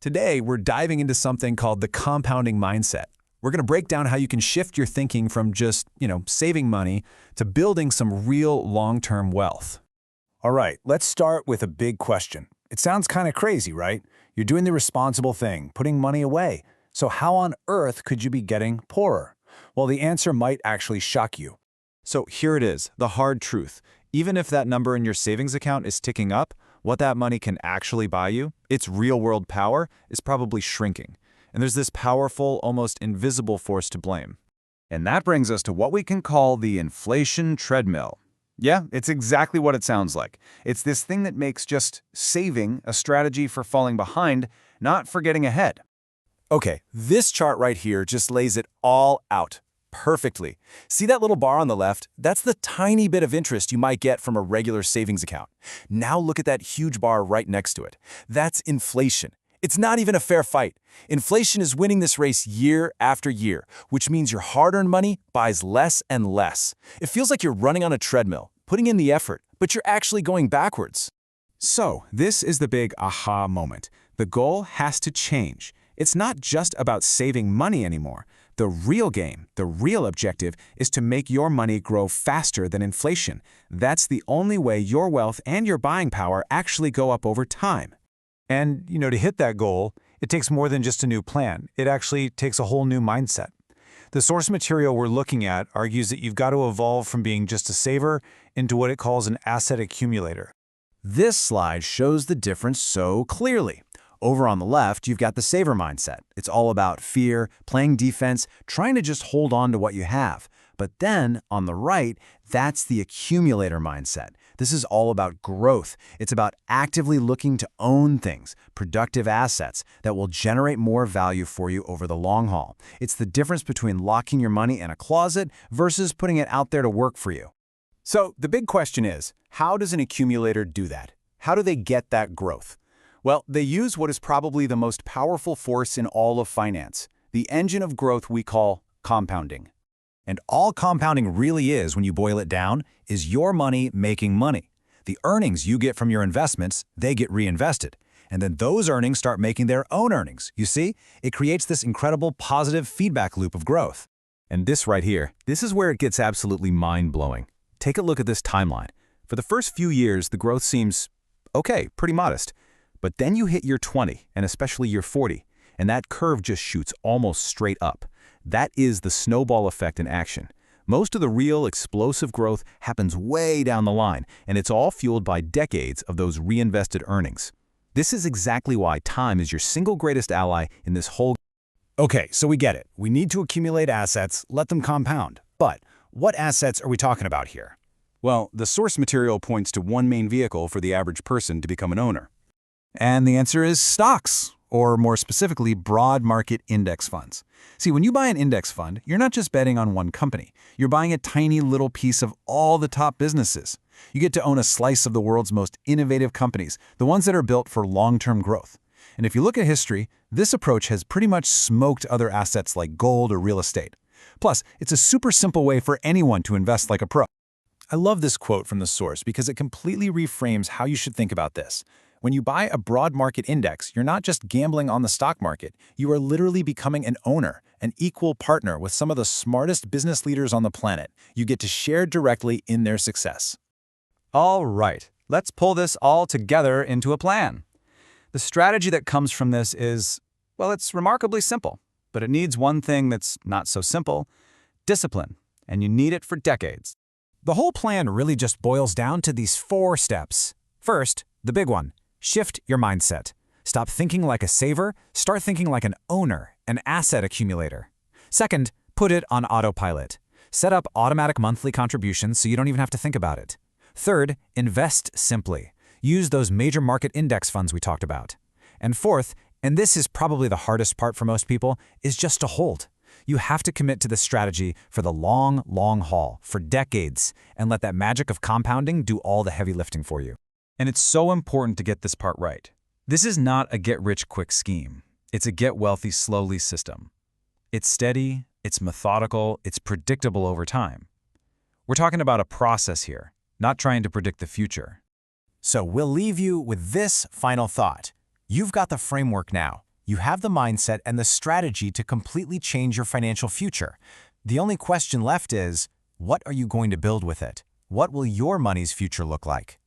Today, we're diving into something called the compounding mindset. We're going to break down how you can shift your thinking from just, saving money to building some real long-term wealth. All right, let's start with a big question. It sounds kind of crazy, right? You're doing the responsible thing, putting money away. So how on earth could you be getting poorer? Well, the answer might actually shock you. So here it is, the hard truth. Even if that number in your savings account is ticking up, what that money can actually buy you, its real-world power, is probably shrinking. And there's this powerful, almost invisible force to blame. And that brings us to what we can call the inflation treadmill. Yeah, it's exactly what it sounds like. It's this thing that makes just saving a strategy for falling behind, not for getting ahead. Okay, this chart right here just lays it all out perfectly. See that little bar on the left? That's the tiny bit of interest you might get from a regular savings account. Now look at that huge bar right next to it. That's inflation. It's not even a fair fight. Inflation is winning this race year after year, which means your hard-earned money buys less and less. It feels like you're running on a treadmill, putting in the effort, but you're actually going backwards. So, this is the big aha moment. The goal has to change. It's not just about saving money anymore. The real game, the real objective, is to make your money grow faster than inflation. That's the only way your wealth and your buying power actually go up over time. And, to hit that goal, it takes more than just a new plan. It actually takes a whole new mindset. The source material we're looking at argues that you've got to evolve from being just a saver into what it calls an asset accumulator. This slide shows the difference so clearly. Over on the left, you've got the saver mindset. It's all about fear, playing defense, trying to just hold on to what you have. But then, on the right, that's the accumulator mindset. This is all about growth. It's about actively looking to own things, productive assets that will generate more value for you over the long haul. It's the difference between locking your money in a closet versus putting it out there to work for you. So the big question is, how does an accumulator do that? How do they get that growth? Well, they use what is probably the most powerful force in all of finance, the engine of growth we call compounding. And all compounding really is, when you boil it down, is your money making money. The earnings you get from your investments, they get reinvested. And then those earnings start making their own earnings. You see, it creates this incredible positive feedback loop of growth. And this right here, this is where it gets absolutely mind-blowing. Take a look at this timeline. For the first few years, the growth seems, okay, pretty modest. But then you hit year 20, and especially year 40, and that curve just shoots almost straight up. That is the snowball effect in action. Most of the real explosive growth happens way down the line, and it's all fueled by decades of those reinvested earnings. This is exactly why time is your single greatest ally in this whole. Okay, so we get it. We need to accumulate assets, let them compound. But what assets are we talking about here? Well, the source material points to one main vehicle for the average person to become an owner. And the answer is stocks, or more specifically, broad market index funds. See, when you buy an index fund, you're not just betting on one company. You're buying a tiny little piece of all the top businesses. You get to own a slice of the world's most innovative companies, the ones that are built for long-term growth. And if you look at history, this approach has pretty much smoked other assets like gold or real estate. Plus, it's a super simple way for anyone to invest like a pro. I love this quote from the source because it completely reframes how you should think about this. When you buy a broad market index, you're not just gambling on the stock market. You are literally becoming an owner, an equal partner with some of the smartest business leaders on the planet. You get to share directly in their success. All right, let's pull this all together into a plan. The strategy that comes from this is, well, it's remarkably simple, but it needs one thing that's not so simple: discipline, and you need it for decades. The whole plan really just boils down to these 4 steps. First, the big one. Shift your mindset. Stop thinking like a saver, start thinking like an owner, an asset accumulator. Second, put it on autopilot. Set up automatic monthly contributions so you don't even have to think about it. Third, invest simply. Use those major market index funds we talked about. And fourth, and this is probably the hardest part for most people, is just to hold. You have to commit to this strategy for the long, long haul, for decades, and let that magic of compounding do all the heavy lifting for you. And it's so important to get this part right. This is not a get-rich-quick scheme. It's a get-wealthy-slowly system. It's steady, it's methodical, it's predictable over time. We're talking about a process here, not trying to predict the future. So we'll leave you with this final thought. You've got the framework now. You have the mindset and the strategy to completely change your financial future. The only question left is, what are you going to build with it? What will your money's future look like?